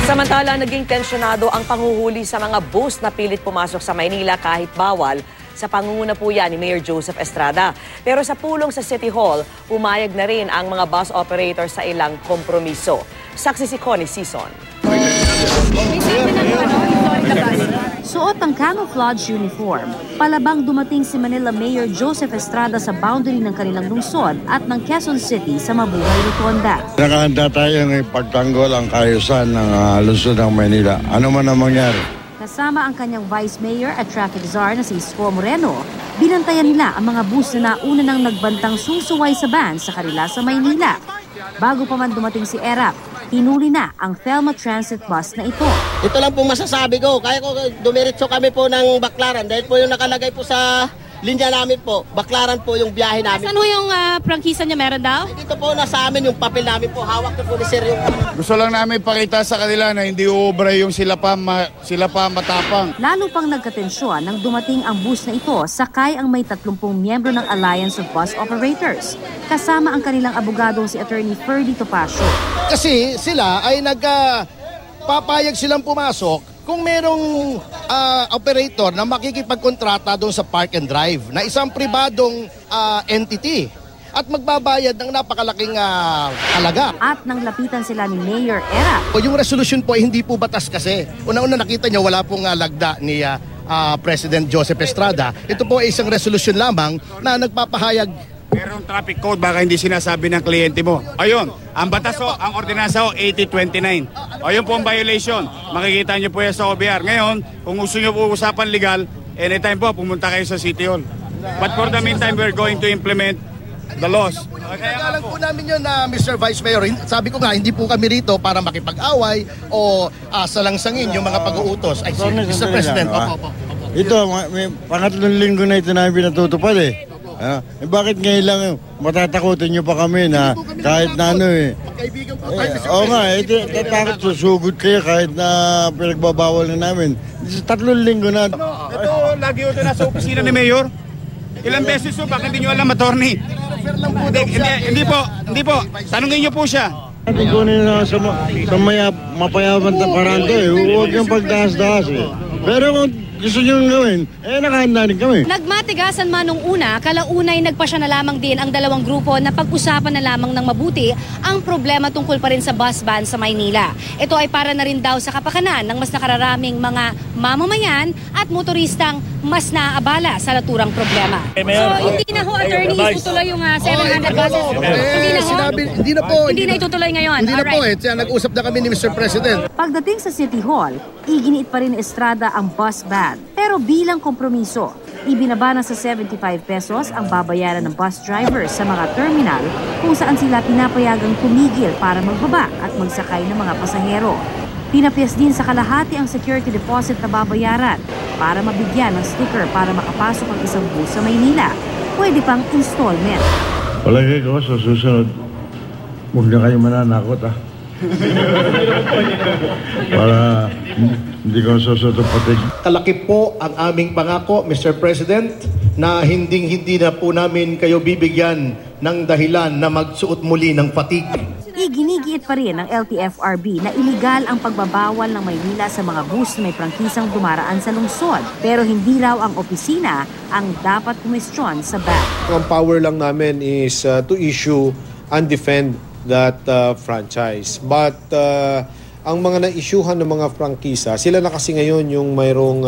Samantala, naging tensyonado ang panghuhuli sa mga bus na pilit pumasok sa Maynila kahit bawal. Sa pangunguna po yan ni Mayor Joseph Estrada. Pero sa pulong sa City Hall, pumayag na rin ang mga bus operators sa ilang kompromiso. Saksi si Connie Sison. Suot ang camouflage uniform. Palabang dumating si Manila Mayor Joseph Estrada sa boundary ng kanilang lungsod at ng Quezon City sa Mabuhay Rotonda. Nakahanda tayo ng ipagtanggol ang kaayusan ng lungsod ng Maynila. Ano man ang mangyari. Kasama ang kanyang Vice Mayor at Traffic Czar na si Isko Moreno, binantayan nila ang mga bus na nauna nang nagbantang susuway sa ban sa kanila sa Maynila. Bago pa man dumating si ERAP, hinuli na ang Thelma Transit Bus na ito. Ito lang po masasabi ko. Kaya ko dumiretso kami po ng Baclaran dahil po yung nakalagay po sa linya namin po. Baclaran po yung biyahe namin. Saan yung prangkisa niya meron daw? Dito po nasa amin yung papel namin po. Hawak na po ni Sir yung... Gusto lang namin pakita sa kanila na hindi uubra yung sila pa matapang. Lalo pang nagkatensyon nang dumating ang bus na ito, sakay ang may 30 miyembro ng Alliance of Bus Operators. Kasama ang kanilang abogadong si Attorney Ferdy Topacio. Kasi sila ay papayag silang pumasok kung merong operator na makikipagkontrata doon sa park and drive na isang pribadong entity at magbabayad ng napakalaking halaga. At nang lapitan sila ni Mayor ERAP. Yung resolution po ay hindi po batas kasi. Una-una nakita nyo wala pong lagda ni President Joseph Estrada. Ito po ay isang resolution lamang na nagpapahayag. Merong traffic code, baka hindi sinasabi ng kliyente mo. Ayun, ang batas o, ang ordinansa o, 8029. Ayun po ang violation. Makikita nyo po yan sa OBR. Ngayon, kung gusto nyo po usapan legal, anytime po, pumunta kayo sa City Hall. But for the meantime, we're going to implement the laws. Kaya po namin yun na Mr. Vice Mayor. Sabi ko nga, hindi po kami rito para makipag-away o salangsangin yung mga pag-uutos. Ay, Mr. President, opo. Ito, may pangatlong linggo na ito namin pinatutupad eh. Bakit ngayon lang matatakutin nyo pa kami na kahit na ano eh. Oo nga, tatakot susugod kayo kahit na pinagbabawal na namin. 3 linggo na. Ito, lagi ito nasa opisina ni Mayor. Ilang beses po, bakit hindi nyo alam, attorney? Hindi po. Tanungin nyo po siya. Kunin na sa mapayaman na parante eh. Huwag yung pagdaas-daas eh. Pero kung gusto nyo gawin, nakahanda rin kami. Nagmatigasan man nung una, kalaunay nagpasya na lamang din ang dalawang grupo na pag-usapan na lamang ng mabuti ang problema tungkol pa rin sa bus ban sa Maynila. Ito ay para na rin daw sa kapakanan ng mas nakararaming mga mamamayan at motoristang mas naaabala sa naturang problema. So hindi na ho, attorney, itutuloy yung 700 buses? Hindi na itutuloy ngayon? Hindi na po eh. Nag-usap na kami ni Mr. President. Pagdating sa City Hall, iginiit pa rin ni Estrada ang bus ban. Pero bilang kompromiso, ibinaba na sa 75 pesos ang babayaran ng bus drivers sa mga terminal kung saan sila pinapayagang tumigil para magbaba at magsakay ng mga pasahero. Pinapiyas din sa kalahati ang security deposit na babayaran para mabigyan ng sticker para makapasok ang isang bus sa Maynila. Pwede pang installment. Palagay ko sa susunod, huwag na kayo mananakot para hindi ko susutupatig. Kalaki po ang aming pangako, Mr. President, na hindi na po namin kayo bibigyan ng dahilan na magsuot muli ng fatigue. Iginigiit pa rin ng LTFRB na iligal ang pagbabawal ng Maynila sa mga bus na may prangkisang dumaraan sa lungsod. Pero hindi raw ang opisina ang dapat kumestyon sa ban. Ang power lang namin is to issue and defend that franchise. But ang mga na-issuehan ng mga prangkisa, sila na kasi ngayon yung mayroong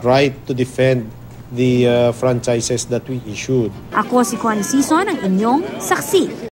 right to defend the franchises that we issued. Ako si Connie Sison, ang inyong saksi.